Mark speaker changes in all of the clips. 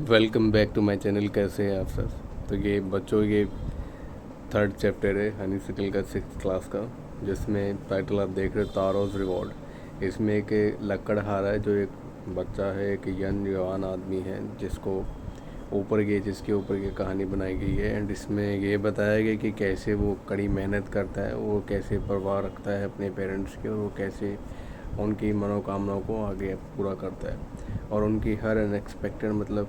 Speaker 1: Welcome back to my channel. कैसे हैं आप सब? तो ये बच्चों ये थर्ड चैप्टर है हनी सिकल का 6th क्लास का, जिसमें टाइटल आप देख रहे हो तारोज रिवॉर्ड। इसमें एक लकड़हारा है जो एक बच्चा है, एक यंग जवान आदमी है जिसको ऊपर गई जिसके ऊपर ये कहानी बनाई गई है। एंड इसमें ये बताया गया कि कैसे वो कड़ी मेहनत करता है, वो कैसे परवाह रखता है अपने पेरेंट्स की, और वो कैसे उनकी मनोकामनाओं को आगे पूरा करता है और उनकी हर अनएक्सपेक्टेड मतलब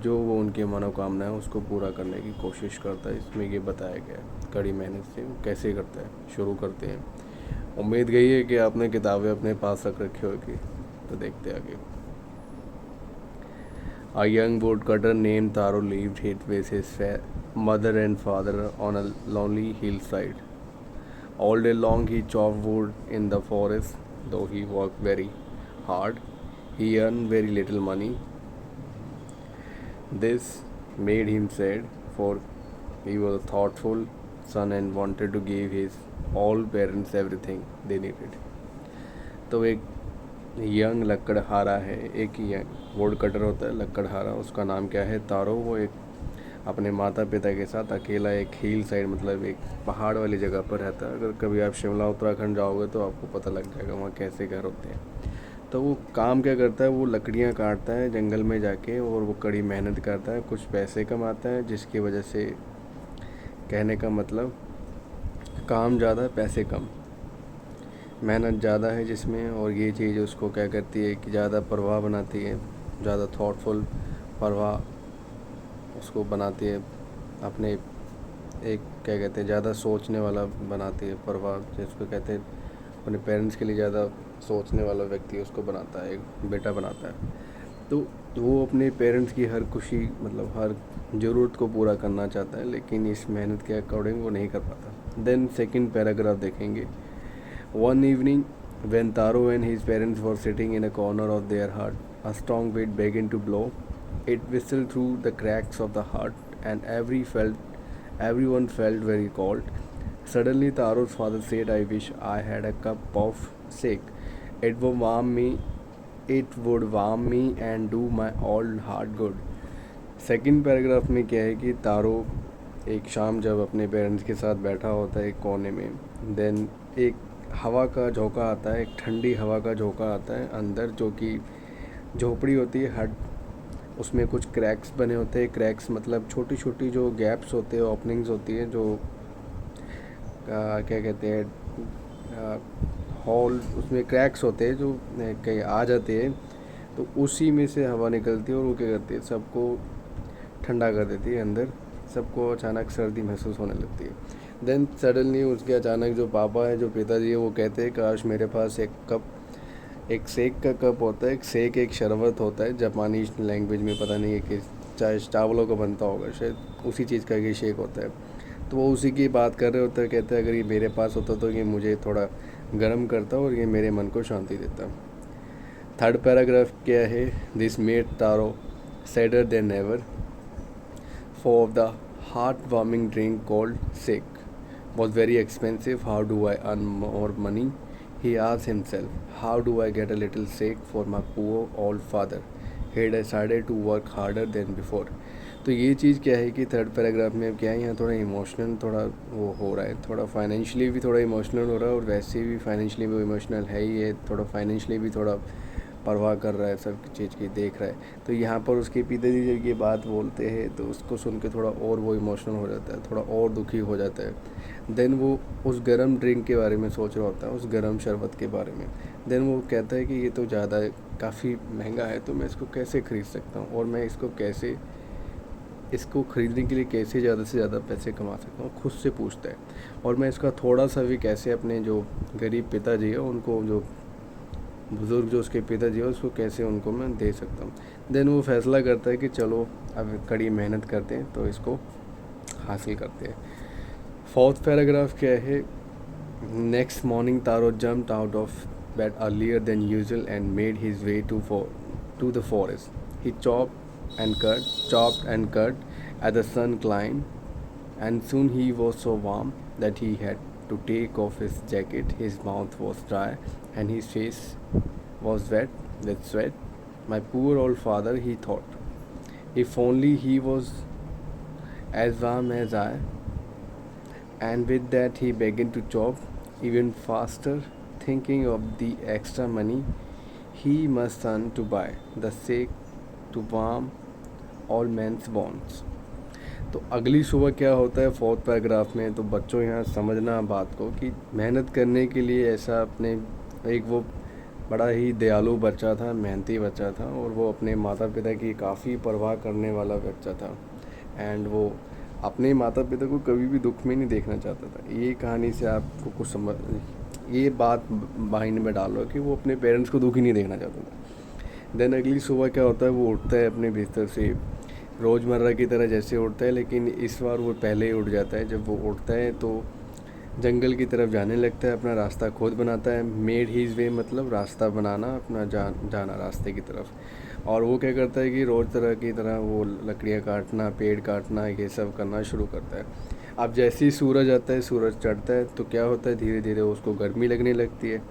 Speaker 1: जो वो उनकी मनोकामना है उसको पूरा करने की कोशिश करता है। इसमें ये बताया गया है कड़ी मेहनत से वो कैसे करता है। शुरू करते हैं। उम्मीद गई है कि आपने किताबें अपने पास रख रखी होगी, तो देखते हैं आगे। A young woodcutter named Taro lived with his mother and father on a lonely hillside. All day long he chopped wood in the forest, though he worked very hard. He earned very little money. This made him sad, for he was a thoughtful son and wanted to give his all parents everything they needed. तो एक young लकड़हारा है, एक young would cutter होता है लकड़हारा, उसका नाम क्या है? तारो। वो एक अपने माता पिता के साथ अकेला एक हिल साइड मतलब एक पहाड़ वाली जगह पर रहता है। अगर कभी आप शिमला उत्तराखंड जाओगे तो आपको पता लग जाएगा वहाँ कैसे घर होते हैं। तो वो काम क्या करता है, वो लकड़ियाँ काटता है जंगल में जाके, और वो कड़ी मेहनत करता है, कुछ पैसे कमाता है, जिसकी वजह से कहने का मतलब काम ज़्यादा पैसे कम, मेहनत ज़्यादा है जिसमें। और ये चीज़ उसको क्या करती है कि ज़्यादा परवाह बनाती है, ज़्यादा थॉटफुल परवाह उसको बनाती है अपने, एक क्या कहते हैं ज़्यादा सोचने वाला बनाती है परवाह, जिसको कहते हैं अपने पेरेंट्स के लिए ज़्यादा सोचने वाला व्यक्ति उसको बनाता है, एक बेटा बनाता है। तो वो अपने पेरेंट्स की हर खुशी मतलब हर ज़रूरत को पूरा करना चाहता है, लेकिन इस मेहनत के अकॉर्डिंग वो नहीं कर पाता। देन सेकंड पैराग्राफ देखेंगे। One evening, when Taro and his parents were sitting in a corner of their hut, a strong wind began to blow. It whistled through the cracks of the hut, and everyone felt very cold. Suddenly, Taro's father said, "I wish I had a cup of shake. It would warm me. It would warm me and do my old heart good." Second paragraph में क्या है कि तारो एक शाम जब अपने parents के साथ बैठा होता है एक कोने में, देन एक हवा का झोंका आता है, एक ठंडी हवा का झोंका आता है अंदर, जो कि झोपड़ी होती है हट, उसमें कुछ क्रैक्स बने होते हैं। क्रैक्स मतलब छोटी छोटी जो गैप्स होते हैं, ओपनिंग्स होती है, जो क्या कहते हैं हॉल, उसमें क्रैक्स होते हैं जो कहीं आ जाते हैं, तो उसी में से हवा निकलती है और वो क्या करती है सबको ठंडा कर देती है अंदर, सबको अचानक सर्दी महसूस होने लगती है। देन सडनली उसके अचानक जो पापा है, जो पिताजी है, वो कहते हैं काश मेरे पास एक कप, एक सेक का कप होता है। एक सेक एक शरबत होता है, जापानी लैंग्वेज में पता नहीं है कि चाहे चावलों का बनता होगा, शायद उसी चीज़ का ये शेक होता है। तो वो उसी की बात कर रहे होते हैं, कहते हैं अगर ये मेरे पास होता तो ये मुझे थोड़ा गर्म करता और ये मेरे मन को शांति देता। थर्ड पैराग्राफ क्या है? This made taro sadder then ever, for the heart-warming drink called shake was very expensive. How do I earn more money? He asked himself. How do I get a little shake for my poor old father? He decided to work harder than before. तो ये चीज़ क्या है कि third paragraph में क्या है, यहाँ थोड़ा इमोशनल थोड़ा वो हो रहा है, थोड़ा फाइनेंशियली भी थोड़ा इमोशनल हो रहा है, और वैसे भी फाइनेंशियली भी इमोशनल है ही है, थोड़ा फाइनेंशियली भी थोड़ा परवाह कर रहा है, सब चीज़ की देख रहा है। तो यहाँ पर उसके पिताजी जब ये बात बोलते हैं तो उसको सुन के थोड़ा और वो इमोशनल हो जाता है, थोड़ा और दुखी हो जाता है। देन वो उस गर्म ड्रिंक के बारे में सोच रहा होता है, उस गर्म शरबत के बारे में। देन वो कहता है कि ये तो ज़्यादा काफ़ी महंगा है, तो मैं इसको कैसे ख़रीद सकता हूँ, और मैं इसको ख़रीदने के लिए कैसे ज़्यादा से ज़्यादा पैसे कमा सकता हूँ, खुद से पूछता है। और मैं इसका थोड़ा सा भी कैसे अपने जो गरीब पिताजी है उनको, जो बुज़ुर्ग जो उसके पिताजी है उसको कैसे उनको मैं दे सकता हूँ। देन वो फैसला करता है कि चलो अब कड़ी मेहनत करते हैं तो इसको हासिल करते हैं। फोर्थ पैराग्राफ क्या है? Next morning Taro jumped out of bed earlier than usual and made his way to the forest. He chopped and cut as the sun climbed, and soon he was so warm that he had to take off his jacket. His mouth was dry and his face was wet with sweat. My poor old father, he thought. If only he was as warm as I. And with that, he began to chop even faster, thinking of the extra money he must earn to buy the sake to warm all men's bonds. तो अगली सुबह क्या होता है fourth paragraph में, तो बच्चों यहाँ समझना बात को कि मेहनत करने के लिए ऐसा अपने एक वो बड़ा ही दयालु बच्चा था, मेहनती बच्चा था, और वो अपने माता पिता की काफ़ी परवाह करने वाला बच्चा था। एंड वो अपने माता पिता को कभी भी दुख में नहीं देखना चाहता था। ये कहानी से आपको कुछ समझ, ये बात माइंड में डालो कि वो अपने पेरेंट्स को दुखी नहीं देखना चाहता था। देन अगली सुबह क्या होता है, वो उठता है अपने बिस्तर से रोज़मर्रा की तरह जैसे उठता है, लेकिन इस बार वो पहले ही उठ जाता है। जब वो उठता है तो जंगल की तरफ जाने लगता है, अपना रास्ता खुद बनाता है। मेड हीज़ वे मतलब रास्ता बनाना, अपना जाना रास्ते की तरफ। और वो क्या करता है कि रोज़ तरह की तरह वो लकड़ियाँ काटना, पेड़ काटना, ये सब करना शुरू करता है। अब जैसे ही सूरज आता है, सूरज चढ़ता है, तो क्या होता है, धीरे धीरे उसको गर्मी लगने लगती है।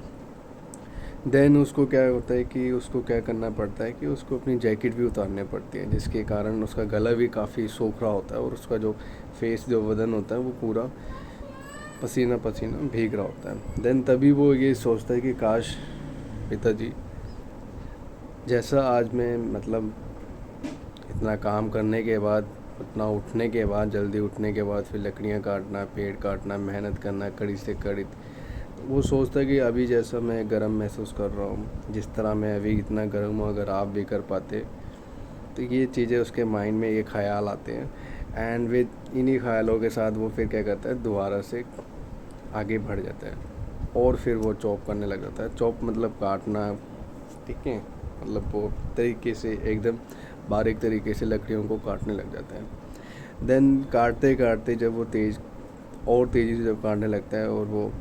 Speaker 1: देन उसको क्या होता है कि उसको क्या करना पड़ता है कि उसको अपनी जैकेट भी उतारनी पड़ती है, जिसके कारण उसका गला भी काफ़ी सूख रहा होता है और उसका जो फेस, जो बदन होता है, वो पूरा पसीना पसीना भीग रहा होता है। देन तभी वो ये सोचता है कि काश पिताजी जैसा आज मैं मतलब इतना काम करने के बाद, उतना उठने के बाद, जल्दी उठने के बाद फिर लकड़ियाँ काटना, पेड़ काटना, मेहनत करना कड़ी से कड़ी, वो सोचता है कि अभी जैसा मैं गर्म महसूस कर रहा हूँ, जिस तरह मैं अभी इतना गर्म हूँ, अगर आप भी कर पाते। तो ये चीज़ें उसके माइंड में ये ख्याल आते हैं। एंड विद इन्हीं ख्यालों के साथ वो फिर क्या करता है, दोबारा से आगे बढ़ जाता है और फिर वो चॉप करने लग जाता है। चॉप मतलब काटना, ठीक है, मतलब वो तरीके से एकदम बारीक तरीके से लकड़ियों को काटने लग जाता है। देन काटते काटते जब वो और तेज़ी से जब काटने लगता है, और वो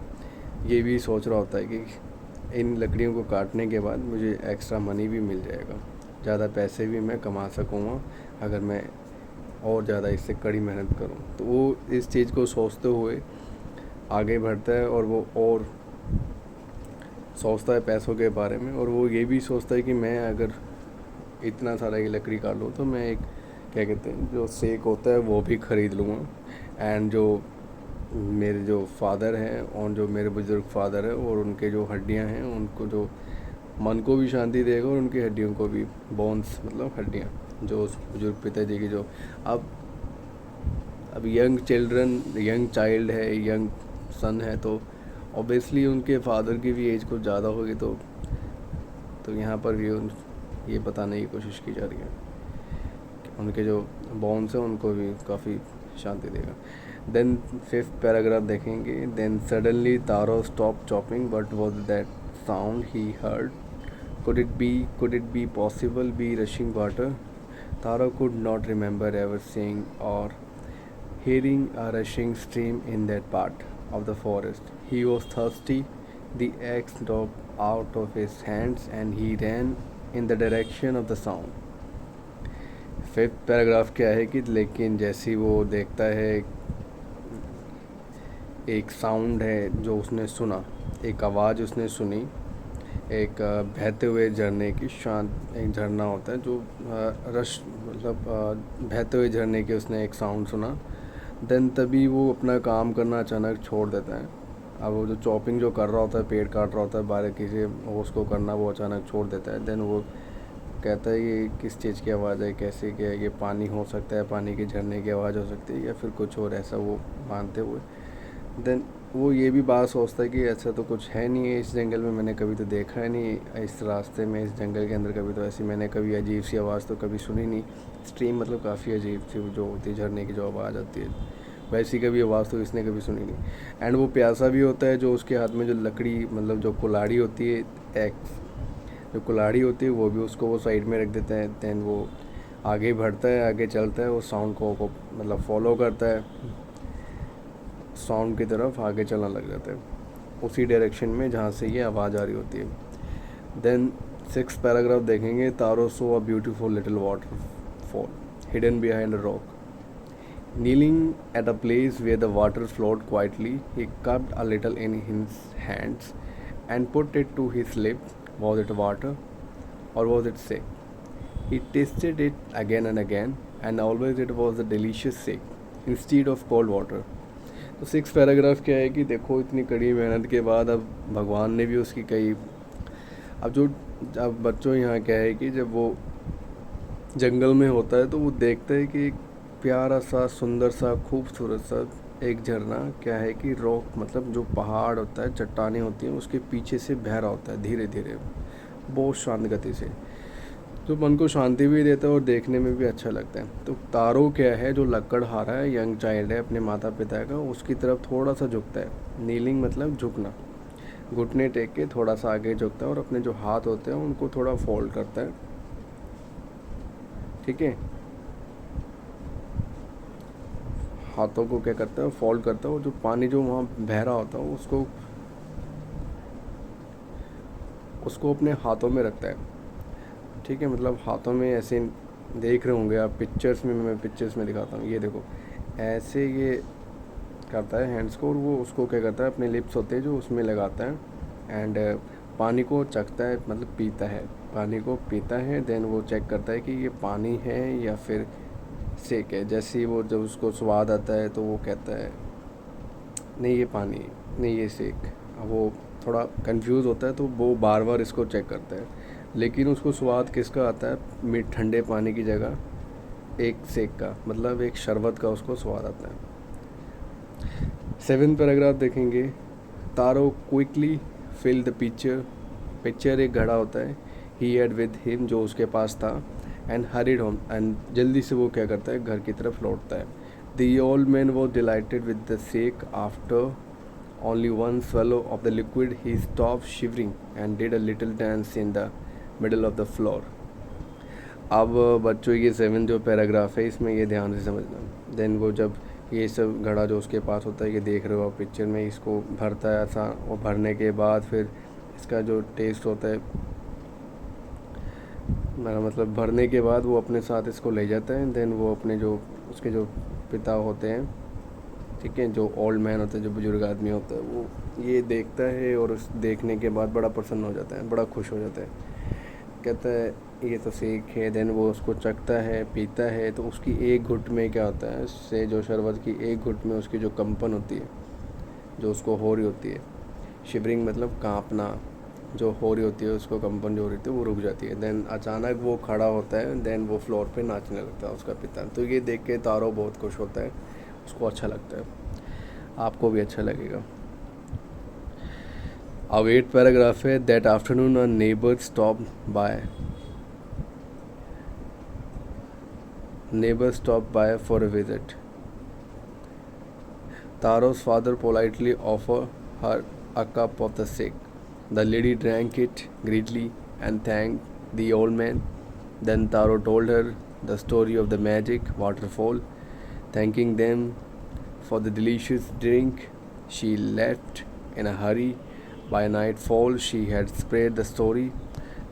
Speaker 1: ये भी सोच रहा होता है कि इन लकड़ियों को काटने के बाद मुझे एक्स्ट्रा मनी भी मिल जाएगा, ज़्यादा पैसे भी मैं कमा सकूँगा अगर मैं और ज़्यादा इससे कड़ी मेहनत करूँ। तो वो इस चीज़ को सोचते हुए आगे बढ़ता है और वो और सोचता है पैसों के बारे में, और वो ये भी सोचता है कि मैं अगर इतना सारा ये लकड़ी काट लूँ तो मैं एक क्या कहते हैं जो सेक होता है वो भी ख़रीद लूँगा। एंड जो मेरे जो फादर हैं और जो मेरे बुज़ुर्ग फादर हैं और उनके जो हड्डियाँ हैं, उनको जो मन को भी शांति देगा और उनकी हड्डियों को भी, बोन्स मतलब हड्डियाँ, जो उस बुजुर्ग पिताजी की जो अब यंग चाइल्ड है, यंग सन है, तो ऑब्वियसली उनके फादर की भी एज कुछ ज़्यादा होगी। तो यहाँ पर भी ये बताने की कोशिश की जा रही है कि उनके जो बोन्स हैं उनको भी काफ़ी शांति देगा। देन फिफ्थ पैराग्राफ देखेंगे। Then suddenly Taro stop chopping, but was that sound he heard? Could it be possible be rushing water? Taro could not remember ever seeing or hearing a rushing stream in that part of the forest. He was thirsty. The axe dropped out of his hands and he ran in the direction of the sound. Fifth paragraph क्या है कि लेकिन जैसे वो देखता है एक sound है जो उसने सुना, एक आवाज़ उसने सुनी, एक बहते हुए झरने की, शांत एक झरना होता है जो रश मतलब बहते हुए झरने के, उसने एक साउंड सुना। देन तभी वो अपना काम करना अचानक छोड़ देता है। अब वो जो चॉपिंग जो कर रहा होता है, पेड़ काट रहा होता है, बारीकी से उसको करना वो अचानक छोड़ देता है। देन वो कहता है ये किस चीज़ की आवाज़ है, कैसे क्या है, ये पानी हो सकता है, पानी के झरने की आवाज़ हो सकती है या फिर कुछ और, ऐसा वो मानते हुए देन वो ये भी बात सोचता है कि ऐसा तो कुछ है नहीं है इस जंगल में, मैंने कभी तो देखा है नहीं इस रास्ते में, इस जंगल के अंदर कभी तो ऐसी मैंने कभी अजीब सी आवाज़ तो कभी सुनी नहीं। स्ट्रीम मतलब काफ़ी अजीब सी जो होती है, झरने की जो आवाज़ आती है, वैसी कभी आवाज़ तो इसने कभी सुनी नहीं। एंड वो प्यासा भी होता है, जो उसके हाथ में जो लकड़ी मतलब जो कुल्हाड़ी होती है, एक्स जो कुल्हाड़ी होती है, वो भी उसको वो साइड में रख देता है। दैन वो आगे बढ़ता है, आगे चलता है, वो साउंड को मतलब फॉलो करता है, साउंड की तरफ आगे चलना लग जाता है उसी डायरेक्शन में जहाँ से ये आवाज़ आ रही होती है। देन सिक्स पैराग्राफ देखेंगे। Taro saw a beautiful little waterfall hidden behind a rock, kneeling at a place where the water flowed quietly, he cupped a little in his hands and put it to his lips. Was it water or was it sick? He tasted it again and again, and always it was a delicious shake instead of cold water. तो 6 paragraph क्या है कि देखो इतनी कड़ी मेहनत के बाद अब भगवान ने भी उसकी कई, अब जो, अब बच्चों यहाँ क्या है कि जब वो जंगल में होता है तो वो देखता है कि एक प्यारा सा सुंदर सा खूबसूरत सा एक झरना क्या है कि रॉक मतलब जो पहाड़ होता है, चट्टानें होती हैं, उसके पीछे से बह रहा होता है धीरे धीरे, बहुत शांत गति से, जो मन को शांति भी देता है और देखने में भी अच्छा लगता है। तो तारो क्या है, जो लकड़हारा है, यंग चाइल्ड है अपने माता पिता का, उसकी तरफ थोड़ा सा झुकता है। नीलिंग मतलब झुकना, घुटने टेक के थोड़ा सा आगे झुकता है और अपने जो हाथ होते हैं उनको थोड़ा फोल्ड करता है, ठीक है। हाथों को क्या करता है, फोल्ड करता है, और जो पानी जो वहाँ बह रहा होता है उसको उसको अपने हाथों में रखता है, ठीक है। मतलब हाथों में ऐसे देख रहे होंगे आप पिक्चर्स में, मैं पिक्चर्स में दिखाता हूँ, ये देखो ऐसे ये करता है हैंड्स को, और वो उसको क्या करता है अपने लिप्स होते हैं जो उसमें लगाता है, एंड पानी को चखता है, मतलब पीता है, पानी को पीता है। देन वो चेक करता है कि ये पानी है या फिर सेक है। जैसे ही वो जब उसको स्वाद आता है तो वो कहता है नहीं ये पानी है, नहीं ये सेक। अब वो थोड़ा कंफ्यूज होता है तो वो बार बार इसको चेक करता है, लेकिन उसको स्वाद किसका आता है, ठंडे पानी की जगह एक सेक का, मतलब एक शरबत का उसको स्वाद आता है। 7 पैराग्राफ देखेंगे। Taro quickly fill the picture, picture एक घड़ा होता है, ही हैड विद हिम जो उसके पास था, एंड हरीड होम, एंड जल्दी से वो क्या करता है घर की तरफ लौटता है। The old man was dilated with the shake, after only one swallow of the liquid he stopped shivering and did a little dance in the middle of the floor. अब बच्चों ये 7 जो पैराग्राफ है इसमें ये ध्यान से समझना। देन वो जब ये सब घड़ा जो उसके पास होता है, ये देख रहे हो आप पिक्चर में, इसको भरता है ऐसा, और भरने के बाद फिर इसका जो टेस्ट होता है, मेरा मतलब भरने के बाद वो अपने साथ इसको ले जाता है। देन वो अपने जो उसके जो पिता होते हैं, ठीक है, जो ओल्ड मैन होता है, जो बुजुर्ग आदमी होता है, वो ये देखता है और उस देखने के बाद बड़ा प्रसन्न हो जाता है, बड़ा खुश हो जाता है, कहता है ये तो सेक है। देन वो उसको चखता है, पीता है, तो उसकी एक घुट में क्या होता है, उससे जो शरबत की एक घुट में उसकी जो कंपन होती है, जो उसको हो रही होती है, शिवरिंग मतलब कांपना, जो हो रही होती है उसको कंपन जो हो रही होती है वो रुक जाती है। देन अचानक वो खड़ा होता है, देन वो फ्लोर पे नाचने लगता है उसका पिता। तो ये देख के तारो बहुत खुश होता है, उसको अच्छा लगता है, आपको भी अच्छा लगेगा। अब 8 पैराग्राफ है। That afternoon a neighbour stop by for a visit. Taro's father politely offered her a cup of the sick. The lady drank it greedily and thanked the old man. Then Taro told her the story of the magic waterfall. Thanking them for the delicious drink, she left in a hurry. By nightfall, she had spread the story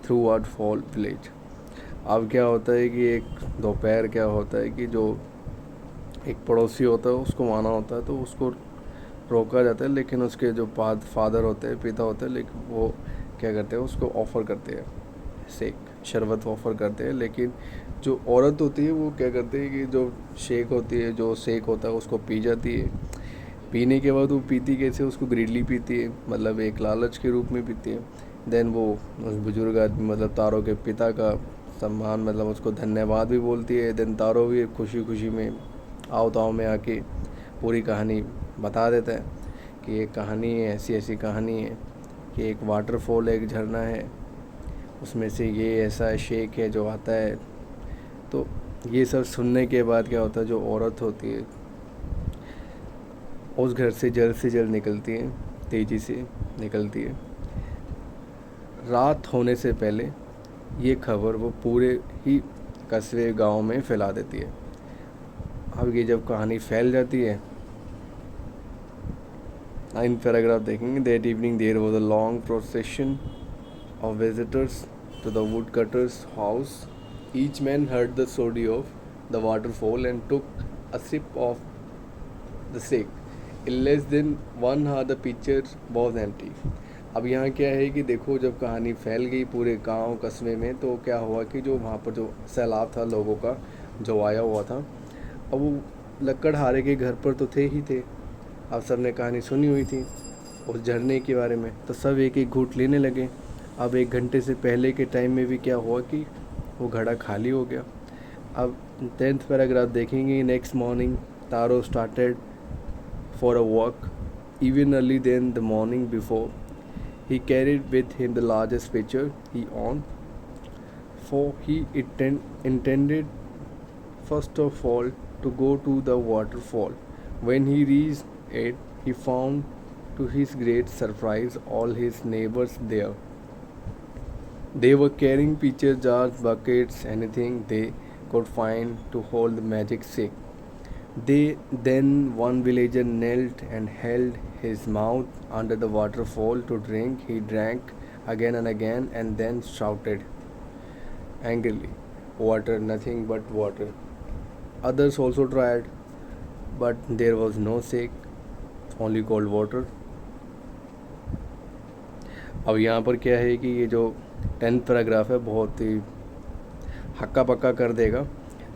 Speaker 1: throughout whole village. अब क्या होता है कि एक दोपहर क्या होता है कि जो एक पड़ोसी होता है उसको माना होता है, तो उसको रोका जाता है, लेकिन उसके जो फादर होते हैं, पिता होते हैं, लेकिन वो क्या करते हैं, उसको ऑफ़र करते हैं शेक, शरबत ऑफ़र करते हैं। लेकिन जो औरत होती है वो क्या करती है कि जो शेक होती है, जो शेक होता है, उसको पी जाती है। पीने के बाद वो पीती कैसे, उसको ग्रीडली पीती है, मतलब एक लालच के रूप में पीती है। देन वो उस बुजुर्ग आदमी मतलब तारो के पिता का सम्मान, मतलब उसको धन्यवाद भी बोलती है। देन तारो भी खुशी खुशी में आवताओं में आके पूरी कहानी बता देता है कि एक कहानी है, ऐसी ऐसी कहानी है कि एक वाटरफॉल है, एक झरना है, उसमें से ये ऐसा शेक है जो आता है। तो ये सब सुनने के बाद क्या होता है, जो औरत होती है उस घर से जल्द निकलती है, तेज़ी से निकलती है। रात होने से पहले ये खबर वो पूरे ही कस्बे गांव में फैला देती है। अब ये जब कहानी फैल जाती है, 9 पैराग्राफ देखेंगे। That evening there was a long procession of visitors to the woodcutter's house. Each man heard the story of the waterfall and took a sip of the sake. In less than 1 hour the pitcher was empty. अब यहाँ क्या है कि देखो, जब कहानी फैल गई पूरे गांव कस्बे में, तो क्या हुआ कि जो वहाँ पर जो सैलाब था लोगों का जो आया हुआ था, अब वो लकड़हारे के घर पर तो थे ही थे। अब सब ने कहानी सुनी हुई थी उस झरने के बारे में, तो सब एक एक घूंट लेने लगे। अब 1 घंटे से पहले के टाइम में भी क्या हुआ कि वो घड़ा खाली हो गया। अब 10th पैराग्राफ देखेंगे, next morning taro started for a walk even early than the morning before. He carried with him the largest pitcher he owned, for he intended first of all to go to the waterfall. When he reached it, he found, to his great surprise, all his neighbors there. They were carrying pitcher jars, buckets, anything they could find to hold the magic stick. Then one villager knelt and held his mouth under the waterfall to drink. He drank again and again and then shouted angrily, "Water, nothing but water." Others also tried, but there was no stick, only cold water. अब यहाँ पर क्या है कि ये जो 10th paragraph है बहुत ही हक्का पक्का कर देगा।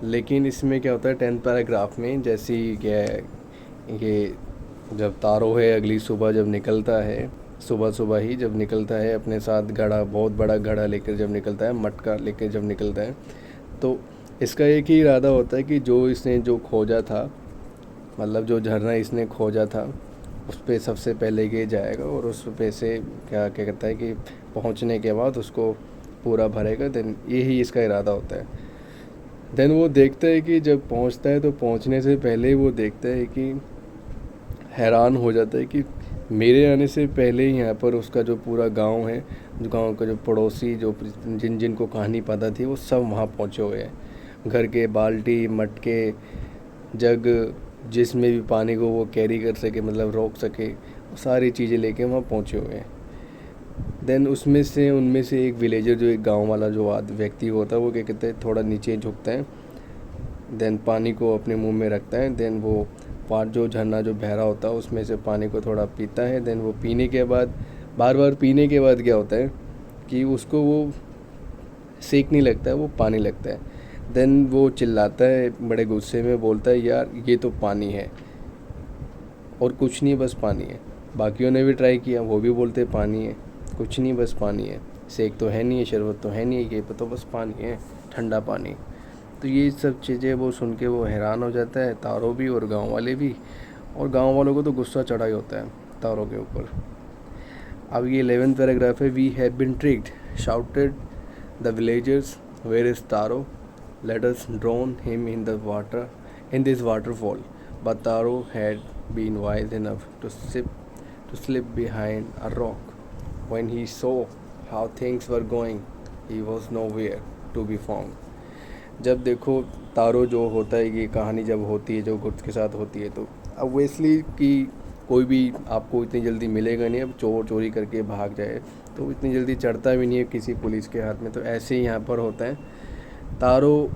Speaker 1: लेकिन इसमें क्या होता है 10th पैराग्राफ में, जैसे क्या है ये, जब तारो है अगली सुबह जब निकलता है, सुबह सुबह ही जब निकलता है अपने साथ घड़ा, बहुत बड़ा घड़ा लेकर जब निकलता है, मटका लेकर जब निकलता है, तो इसका एक ही इरादा होता है कि जो इसने जो खोजा था, मतलब जो झरना इसने खोजा था, उस पर सबसे पहले ये जाएगा और उस पे से क्या क्या कहता है कि पहुंचने के बाद उसको पूरा भरेगा। देन यही इसका इरादा होता है। देन वो देखता है कि जब पहुंचता है, तो पहुंचने से पहले वो देखता है कि हैरान हो जाता है कि मेरे आने से पहले ही यहाँ पर उसका जो पूरा गांव है, जो गांव का जो पड़ोसी, जो जिनको कहानी पता थी, वो सब वहाँ पहुँचे हुए हैं। घर के बाल्टी, मटके, जग, जिसमें भी पानी को वो कैरी कर सके, मतलब रोक सके, सारी चीज़ें लेके वहाँ पहुँचे हुए हैं। देन उनमें से एक विलेजर, जो एक गांव वाला जो व्यक्ति होता है, वो क्या कहते हैं, थोड़ा नीचे झुकता है, देन पानी को अपने मुंह में रखता है। देन वो जो झरना जो बह रहा होता है उसमें से पानी को थोड़ा पीता है। देन वो पीने के बाद, बार बार पीने के बाद क्या होता है कि उसको वो सेक नहीं लगता है, वो पानी लगता है। देन वो चिल्लाता है, बड़े गुस्से में बोलता है, यार ये तो पानी है और कुछ नहीं, बस पानी है। बाकियों ने भी ट्राई किया, वो भी बोलते पानी है, कुछ नहीं, बस पानी है, सेक तो है नहीं है, शरबत तो है नहीं है, ये तो बस पानी है, ठंडा पानी। तो ये सब चीज़ें वो सुन के वो हैरान हो जाता है, तारो भी और गांव वाले भी। और गांव वालों को तो गुस्सा चढ़ा ही होता है तारो के ऊपर। अब ये 11th पैराग्राफ है। We have been tricked, shouted the villagers, where is Taro, let us drown him in the water, in this waterfall. But Taro had been wise enough to slip behind a rock. When he saw how things were going, he was nowhere to be found. जब देखो तारो जो होता है, ये कहानी जब होती है, जो गुप्त के साथ होती है, तो ऑब्वियसली कि कोई भी आपको इतनी जल्दी मिलेगा नहीं। अब चोर चोरी करके भाग जाए तो इतनी जल्दी चढ़ता भी नहीं है किसी पुलिस के हाथ में। तो ऐसे ही यहाँ पर होता है। तारो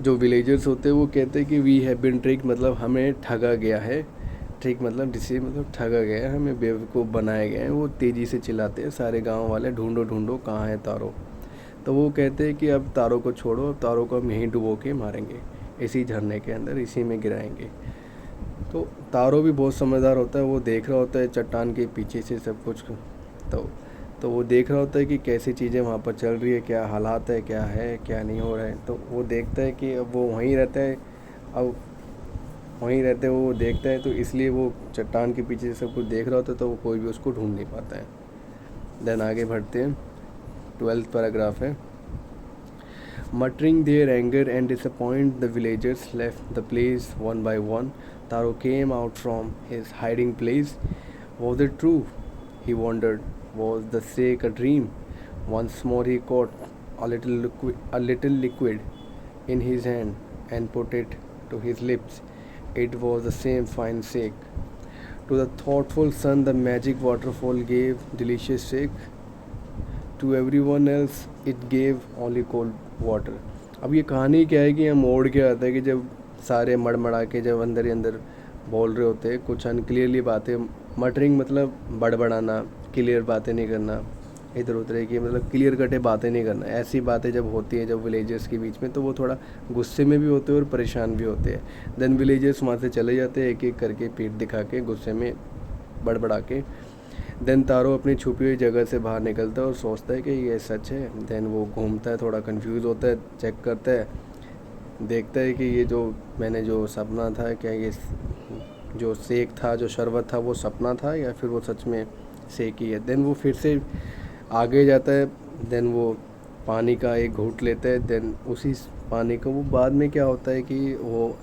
Speaker 1: जो विलेजर्स होते हैं वो कहते हैं कि वी हैव बीन ट्रिक, मतलब हमें ठगा गया है। ठीक, मतलब जिसे मतलब ठगा गया है, हमें बेवकूफ़ बनाया गया है। वो तेज़ी से चिल्लाते हैं सारे गांव वाले, ढूंढो ढूंढो कहाँ है तारो। तो वो कहते हैं कि अब तारो को छोड़ो, तारो को हम यहीं डुबो के मारेंगे, इसी झरने के अंदर, इसी में गिराएंगे। तो तारो भी बहुत समझदार होता है, वो देख रहा होता है चट्टान के पीछे से सब कुछ। तो वो देख रहा होता है कि कैसी चीज़ें वहाँ पर चल रही है, क्या हालात है, क्या नहीं हो रहा है। तो वो देखता है कि अब वो वहीं रहता है, अब वहीं रहते वो देखता है, तो इसलिए वो चट्टान के पीछे सब कुछ देख रहा होता है, तो वो कोई भी उसको ढूंढ नहीं पाता है। देन आगे बढ़ते हैं, 12th पैराग्राफ है। Muttering their anger and disappointment, the villagers left the place one by one. Taro came out from his hiding place. Was it true? He wondered. Was the snake a dream? Once more he caught a little liquid in his hand and put it to his lips. It was the same fine shake. To the thoughtful son, the magic waterfall gave delicious shake. To everyone else, it gave only cold water. अब ये कहानी क्या है कि हम मोड़ के आता है कि जब सारे मड़मड़ा के जब अंदर ही अंदर बोल रहे होते हैं, कुछ अनक्लियरली बातें, मटरिंग मतलब बड़बड़ाना, क्लियर बातें नहीं करना, इधर उधर की मतलब क्लियर कटे बातें नहीं करना। ऐसी बातें जब होती हैं जब विलेजर्स के बीच में, तो वो थोड़ा गुस्से में भी होते हैं और परेशान भी होते हैं। देन विलेजर्स वहाँ से चले जाते हैं एक एक करके, पीठ दिखा के, गुस्से में बड़बड़ा के। देन तारो अपनी छुपी हुई जगह से बाहर निकलता है और सोचता है कि ये सच है। देन वो घूमता है, थोड़ा कंफ्यूज होता है, चेक करता है, देखता है कि ये जो मैंने जो सपना था, क्या ये जो सेक था, जो शरबत था, वो सपना था या फिर वो सच में सेक ही है। देन वो फिर से आगे जाता है। देन वो पानी का एक घूंट लेता है। देन उसी पानी को वो बाद में क्या होता है कि वो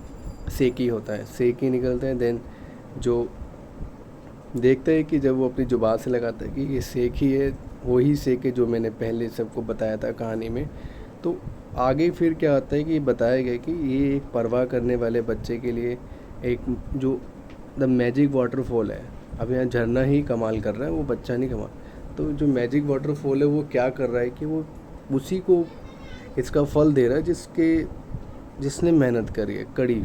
Speaker 1: सेक ही होता है, सेक ही निकलता है। देन जो देखता है कि जब वो अपनी जुबान से लगाता है कि ये सेक ही है, वही सेक है जो मैंने पहले सबको बताया था कहानी में। तो आगे फिर क्या होता है कि बताया गया कि ये एक परवाह करने वाले बच्चे के लिए एक जो द मैजिक वाटरफॉल है। अब यहाँ झरना ही कमाल कर रहा है, वो बच्चा नहीं कमाल। तो जो मैजिक वाटरफॉल है वो क्या कर रहा है कि वो उसी को इसका फल दे रहा है जिसने मेहनत करी है कड़ी,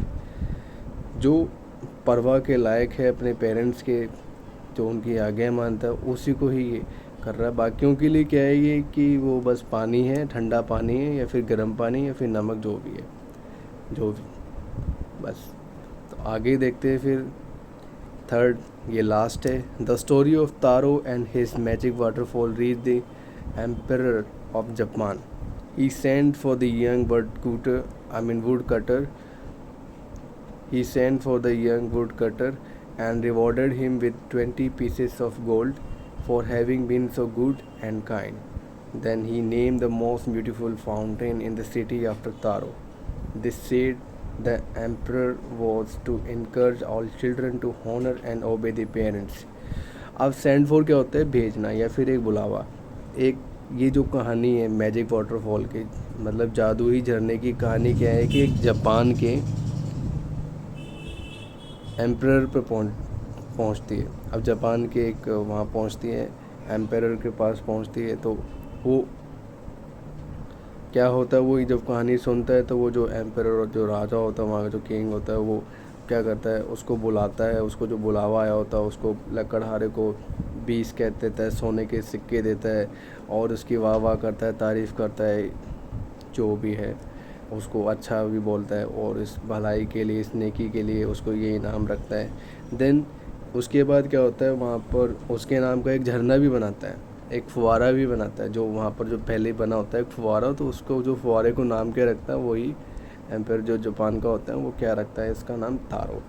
Speaker 1: जो परवाह के लायक है अपने पेरेंट्स के, जो उनकी आज्ञा मानता है, उसी को ही ये कर रहा है। बाकियों के लिए क्या है ये कि वो बस पानी है, ठंडा पानी है या फिर गर्म पानी या फिर नमक, जो भी है, जो भी, बस। तो आगे देखते हैं फिर थर्ड, ये लास्ट है। The story of taro and his magic waterfall reach the emperor of Japan. He sent for the young woodcutter. He sent for the young woodcutter and rewarded him with 20 pieces of gold for having been so good and kind. Then he named the most beautiful fountain in the city after Taro. This said the emperor was to encourage all children to honor and obey the parents. अब send for क्या होता है, भेजना या फिर एक बुलावा। एक ये जो कहानी है मैजिक वाटरफॉल की, मतलब जादुई झरने की कहानी, क्या है कि एक जापान के एम्परर पे पहुंचती है। अब जापान के एक वहाँ पहुंचती है, एम्परर के पास पहुंचती है। तो वो क्या होता है, वो जब कहानी सुनता है तो वो जो एम्परर और जो राजा होता है, वहाँ का जो किंग होता है, वो क्या करता है, उसको बुलाता है। उसको जो बुलावा आया होता है, उसको लकड़हारे को 20 कह देता है, सोने के सिक्के देता है और उसकी वाह वाह करता है, तारीफ़ करता है, जो भी है उसको अच्छा भी बोलता है और इस भलाई के लिए, इस नेकी के लिए उसको ये इनाम रखता है। देन उसके बाद क्या होता है, वहाँ पर उसके नाम का एक झरना भी बनाता है, एक फुवारा भी बनाता है, जो वहाँ पर जो पहले बना होता है एक फुवारा। तो उसको जो फुवारे को नाम क्या रखता है, वही एम्पायर जो जापान का होता है वो क्या रखता है, इसका नाम तारो।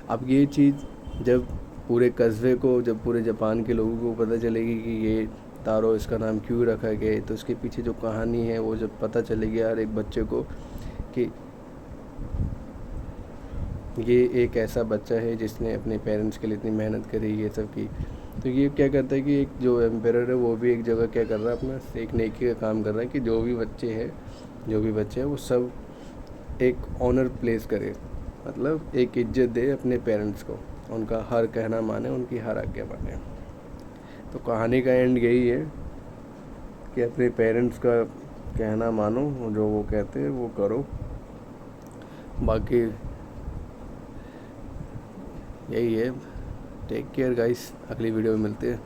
Speaker 1: अब ये चीज़ जब पूरे कस्बे को, जब पूरे जापान के लोगों को पता चलेगी कि ये तारो इसका नाम क्यों रखा गया, तो उसके पीछे जो कहानी है वो जब पता चलेगी हर एक बच्चे को कि ये एक ऐसा बच्चा है जिसने अपने पेरेंट्स के लिए इतनी मेहनत करी, ये सब की। तो ये क्या करता है कि एक जो एम्पायर है वो भी एक जगह क्या कर रहा है, अपना एक नेकी का काम कर रहा है कि जो भी बच्चे हैं वो सब एक ऑनर प्लेस करे, मतलब एक इज्जत दे अपने पेरेंट्स को, उनका हर कहना माने, उनकी हर आज्ञा माने। तो कहानी का एंड यही है कि अपने पेरेंट्स का कहना मानो, जो वो कहते हैं वो करो। बाकी यही है। टेक केयर गाइस, अगली वीडियो में मिलते हैं।